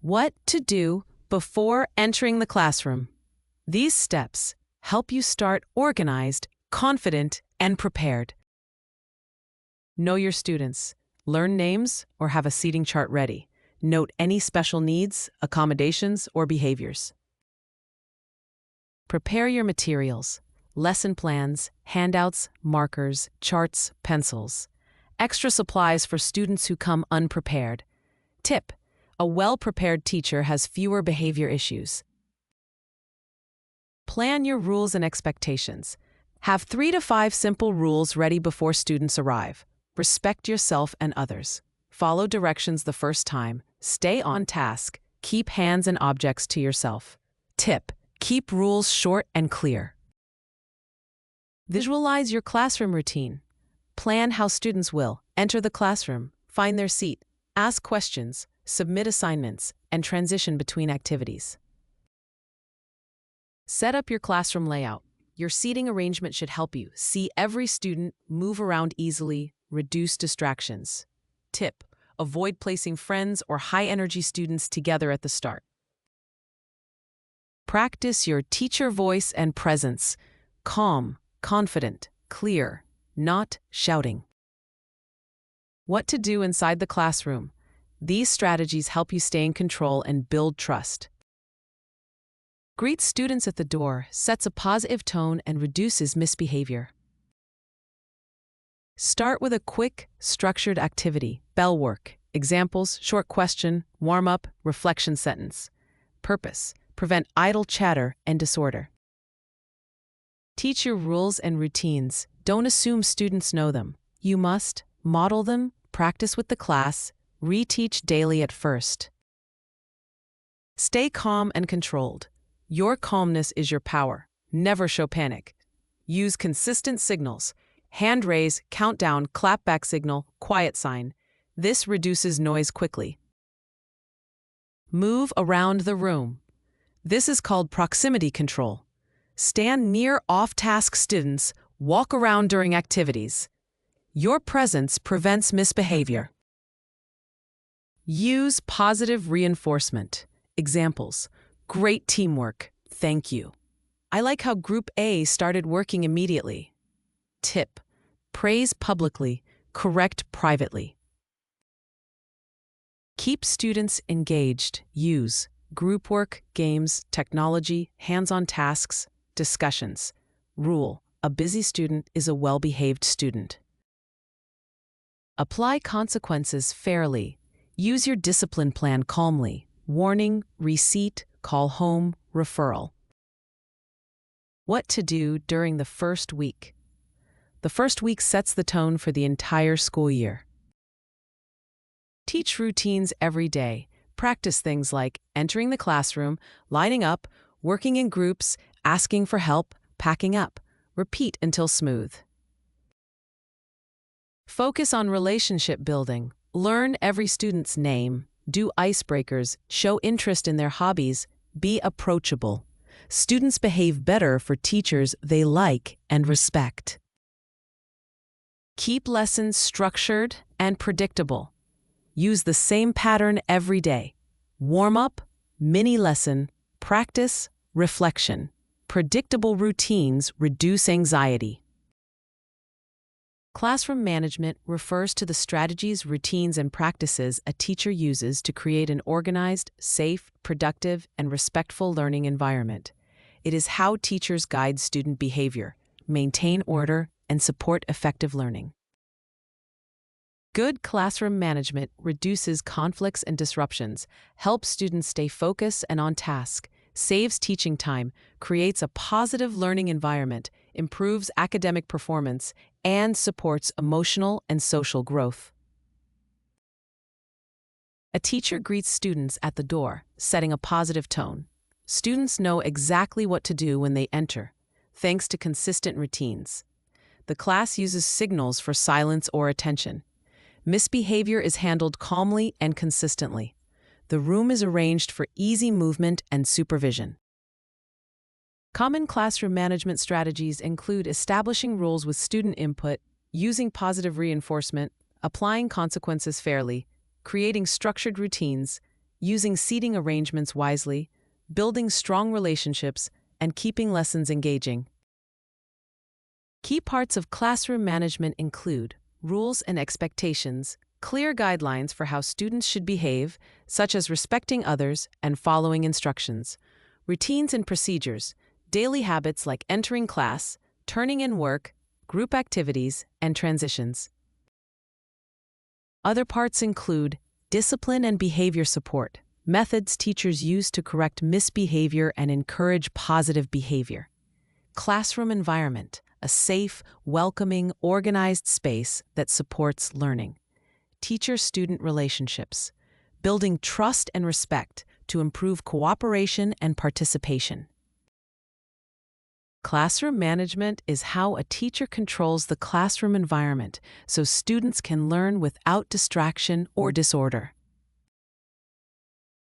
What to do before entering the classroom. These steps help you start organized, confident, and prepared. Know your students. Learn names or have a seating chart ready. Note any special needs, accommodations, or behaviors. Prepare your materials. Lesson plans, handouts, markers, charts, pencils. Extra supplies for students who come unprepared. Tip: a well-prepared teacher has fewer behavior issues. Plan your rules and expectations. Have 3 to 5 simple rules ready before students arrive. Respect yourself and others. Follow directions the first time. Stay on task. Keep hands and objects to yourself. Tip: keep rules short and clear. Visualize your classroom routine. Plan how students will enter the classroom, find their seat, ask questions, submit assignments, and transition between activities. Set up your classroom layout. Your seating arrangement should help you see every student, move around easily, reduce distractions. Tip: avoid placing friends or high-energy students together at the start. Practice your teacher voice and presence. Calm, confident, clear, not shouting. What to do inside the classroom. These strategies help you stay in control and build trust. Greet students at the door, sets a positive tone, and reduces misbehavior. Start with a quick, structured activity. Bell work. Examples: short question, warm-up, reflection sentence. Purpose: prevent idle chatter and disorder. Teach your rules and routines. Don't assume students know them. You must model them, practice with the class, reteach daily at first. Stay calm and controlled. Your calmness is your power. Never show panic. Use consistent signals. Hand raise, countdown, clapback signal, quiet sign. This reduces noise quickly. Move around the room. This is called proximity control. Stand near off-task students, walk around during activities. Your presence prevents misbehavior. Use positive reinforcement. Examples: great teamwork, thank you. I like how Group A started working immediately. Tip: praise publicly, correct privately. Keep students engaged. Use group work, games, technology, hands-on tasks, discussions. Rule: a busy student is a well-behaved student. Apply consequences fairly. Use your discipline plan calmly. Warning, reseat, call home, referral. What to do during the first week. The first week sets the tone for the entire school year. Teach routines every day. Practice things like entering the classroom, lining up, working in groups, asking for help, packing up. Repeat until smooth. Focus on relationship building. Learn every student's name. Do icebreakers. Show interest in their hobbies. Be approachable. Students behave better for teachers they like and respect. Keep lessons structured and predictable. Use the same pattern every day. Warm-up, mini-lesson, practice, reflection. Predictable routines reduce anxiety. Classroom management refers to the strategies, routines, and practices a teacher uses to create an organized, safe, productive, and respectful learning environment. It is how teachers guide student behavior, maintain order, and support effective learning. Good classroom management reduces conflicts and disruptions, helps students stay focused and on task, saves teaching time, creates a positive learning environment, improves academic performance, and supports emotional and social growth. A teacher greets students at the door, setting a positive tone. Students know exactly what to do when they enter, thanks to consistent routines. The class uses signals for silence or attention. Misbehavior is handled calmly and consistently. The room is arranged for easy movement and supervision. Common classroom management strategies include establishing rules with student input, using positive reinforcement, applying consequences fairly, creating structured routines, using seating arrangements wisely, building strong relationships, and keeping lessons engaging. Key parts of classroom management include rules and expectations, clear guidelines for how students should behave, such as respecting others and following instructions, routines and procedures, daily habits like entering class, turning in work, group activities, and transitions. Other parts include discipline and behavior support, methods teachers use to correct misbehavior and encourage positive behavior. Classroom environment, a safe, welcoming, organized space that supports learning. Teacher-student relationships, building trust and respect to improve cooperation and participation. Classroom management is how a teacher controls the classroom environment so students can learn without distraction or disorder.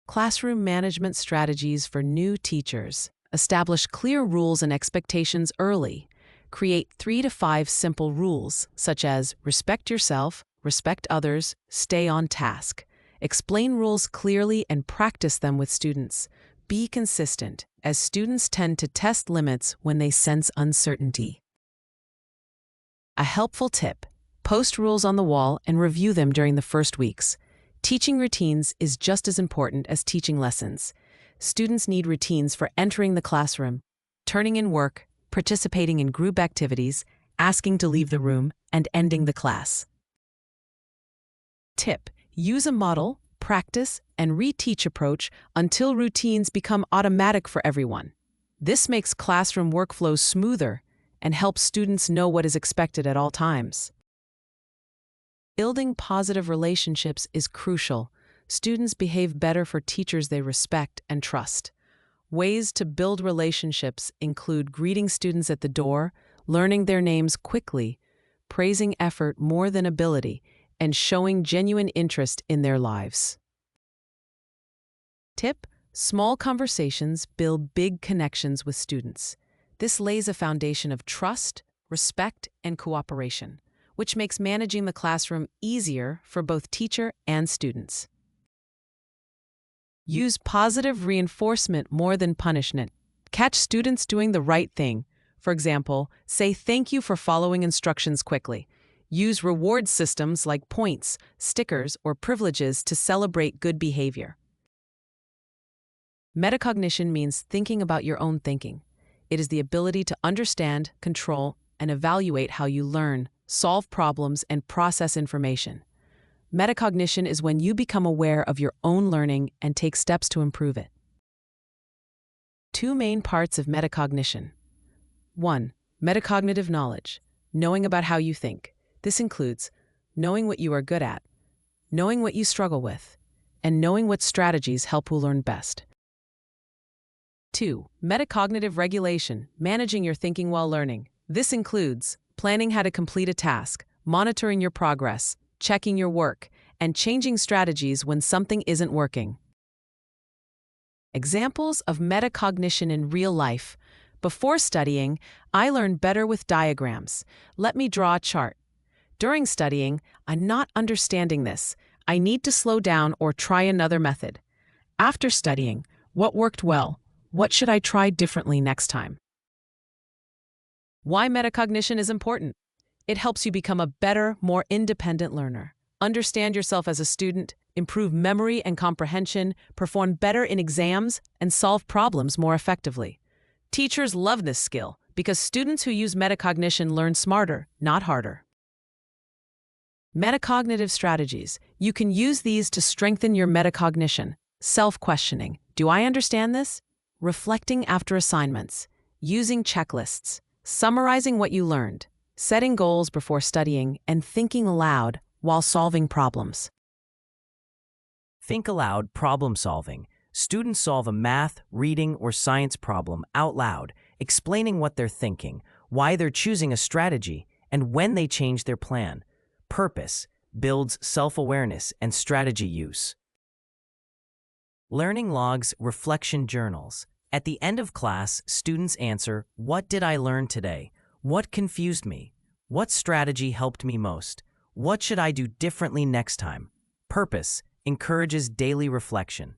Classroom management strategies for new teachers. Establish clear rules and expectations early. Create 3 to 5 simple rules, such as respect yourself, respect others, stay on task. Explain rules clearly and practice them with students. Be consistent, as students tend to test limits when they sense uncertainty. A helpful tip: post rules on the wall and review them during the first weeks. Teaching routines is just as important as teaching lessons. Students need routines for entering the classroom, turning in work, participating in group activities, asking to leave the room, and ending the class. Tip: use a model, practice, and reteach approach until routines become automatic for everyone. This makes classroom workflows smoother and helps students know what is expected at all times. Building positive relationships is crucial. Students behave better for teachers they respect and trust. Ways to build relationships include greeting students at the door, learning their names quickly, praising effort more than ability, and showing genuine interest in their lives. Tip: small conversations build big connections with students. This lays a foundation of trust, respect, and cooperation, which makes managing the classroom easier for both teacher and students. Use positive reinforcement more than punishment. Catch students doing the right thing. For example, say thank you for following instructions quickly. Use reward systems like points, stickers, or privileges to celebrate good behavior. Metacognition means thinking about your own thinking. It is the ability to understand, control, and evaluate how you learn, solve problems, and process information. Metacognition is when you become aware of your own learning and take steps to improve it. 2 main parts of metacognition. 1. Metacognitive knowledge, knowing about how you think. This includes knowing what you are good at, knowing what you struggle with, and knowing what strategies help you learn best. 2. Metacognitive regulation, managing your thinking while learning. This includes planning how to complete a task, monitoring your progress, checking your work, and changing strategies when something isn't working. Examples of metacognition in real life. Before studying, I learned better with diagrams. Let me draw a chart. During studying, I'm not understanding this. I need to slow down or try another method. After studying, what worked well? What should I try differently next time? Why metacognition is important? It helps you become a better, more independent learner. Understand yourself as a student, improve memory and comprehension, perform better in exams, and solve problems more effectively. Teachers love this skill because students who use metacognition learn smarter, not harder. Metacognitive strategies. You can use these to strengthen your metacognition. Self-questioning. Do I understand this? Reflecting after assignments. Using checklists. Summarizing what you learned. Setting goals before studying, and thinking aloud while solving problems. Think aloud problem solving. Students solve a math, reading, or science problem out loud, explaining what they're thinking, why they're choosing a strategy, and when they change their plan. Purpose builds self-awareness and strategy use. Learning logs, reflection journals. At the end of class, students answer, "What did I learn today? What confused me? What strategy helped me most? What should I do differently next time?" Purpose encourages daily reflection.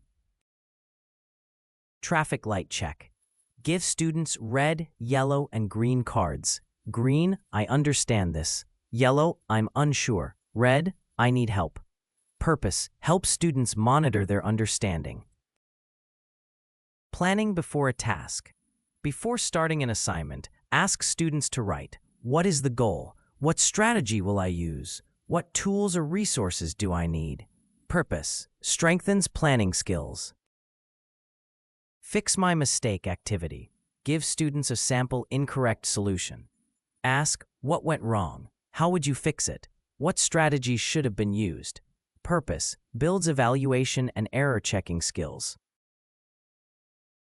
Traffic light check. Give students red, yellow, and green cards. Green, I understand this. Yellow, I'm unsure. Red, I need help. Purpose, help students monitor their understanding. Planning before a task. Before starting an assignment, ask students to write, what is the goal? What strategy will I use? What tools or resources do I need? Purpose, strengthens planning skills. Fix my mistake activity. Give students a sample incorrect solution. Ask, what went wrong? How would you fix it? What strategies should have been used? Purpose, builds evaluation and error checking skills.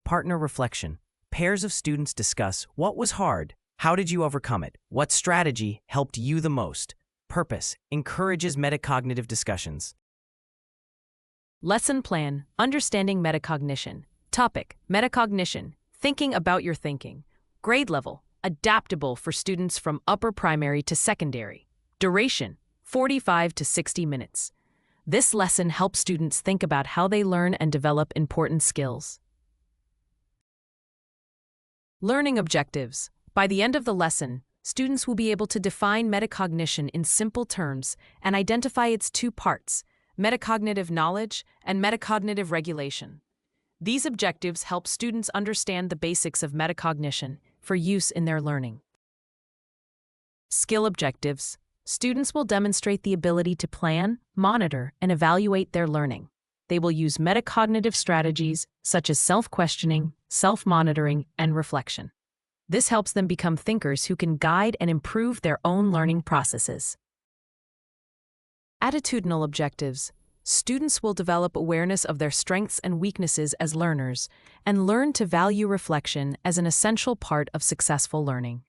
Partner reflection. Pairs of students discuss what was hard, how did you overcome it, what strategy helped you the most. Purpose, encourages metacognitive discussions. Lesson plan, understanding metacognition. Topic, metacognition, thinking about your thinking. Grade level, adaptable for students from upper primary to secondary. Duration, 45 to 60 minutes. This lesson helps students think about how they learn and develop important skills. Learning objectives. By the end of the lesson, students will be able to define metacognition in simple terms and identify its two parts, metacognitive knowledge and metacognitive regulation. These objectives help students understand the basics of metacognition for use in their learning. Skill objectives. Students will demonstrate the ability to plan, monitor, and evaluate their learning. They will use metacognitive strategies such as self-questioning, self-monitoring, and reflection. This helps them become thinkers who can guide and improve their own learning processes. Attitudinal objectives. Students will develop awareness of their strengths and weaknesses as learners and learn to value reflection as an essential part of successful learning.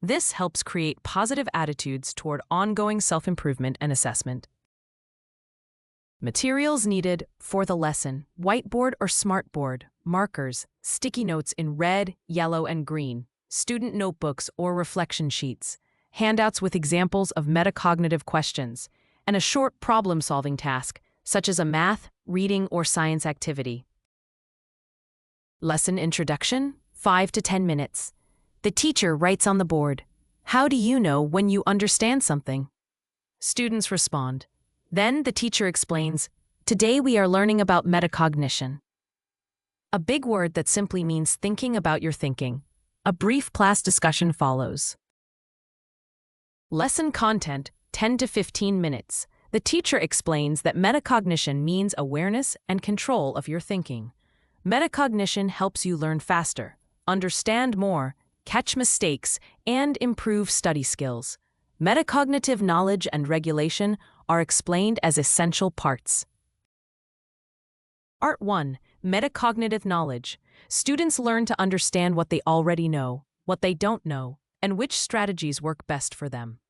This helps create positive attitudes toward ongoing self-improvement and assessment. Materials needed for the lesson: whiteboard or smartboard, markers, sticky notes in red, yellow, and green, student notebooks or reflection sheets, handouts with examples of metacognitive questions, and a short problem-solving task, such as a math, reading, or science activity. Lesson introduction, 5 to 10 minutes. The teacher writes on the board, "How do you know when you understand something?" Students respond. Then the teacher explains, "Today we are learning about metacognition." A big word that simply means thinking about your thinking. A brief class discussion follows. Lesson content, 10 to 15 minutes. The teacher explains that metacognition means awareness and control of your thinking. Metacognition helps you learn faster, understand more, catch mistakes, and improve study skills. Metacognitive knowledge and regulation are explained as essential parts. Art 1. Metacognitive knowledge. Students learn to understand what they already know, what they don't know, and which strategies work best for them.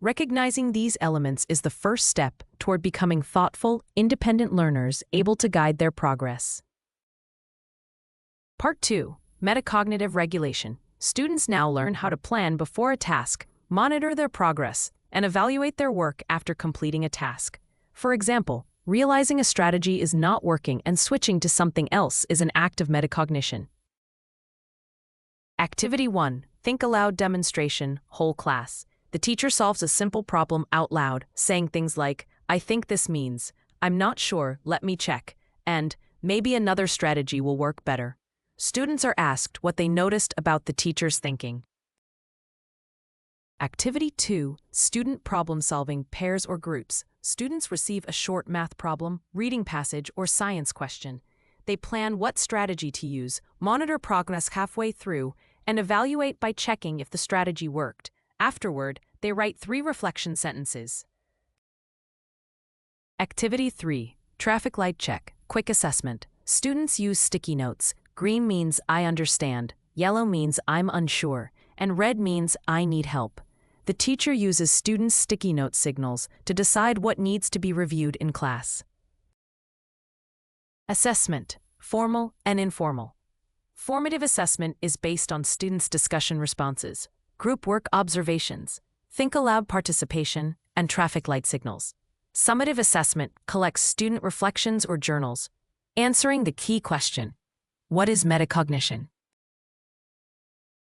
Recognizing these elements is the first step toward becoming thoughtful, independent learners able to guide their progress. Part 2. Metacognitive regulation. Students now learn how to plan before a task, monitor their progress, and evaluate their work after completing a task. For example, realizing a strategy is not working and switching to something else is an act of metacognition. Activity 1. Think aloud demonstration, whole class. The teacher solves a simple problem out loud, saying things like, "I think this means," "I'm not sure, let me check," and "maybe another strategy will work better." Students are asked what they noticed about the teacher's thinking. Activity 2. Student problem-solving, pairs or groups. Students receive a short math problem, reading passage, or science question. They plan what strategy to use, monitor progress halfway through, and evaluate by checking if the strategy worked. Afterward, they write 3 reflection sentences. Activity 3. Traffic light check, quick assessment. Students use sticky notes. Green means I understand, yellow means I'm unsure, and red means I need help. The teacher uses students' sticky note signals to decide what needs to be reviewed in class. Assessment, formal and informal. Formative assessment is based on students' discussion responses, group work observations, think aloud participation, and traffic light signals. Summative assessment collects student reflections or journals, answering the key question, What is metacognition?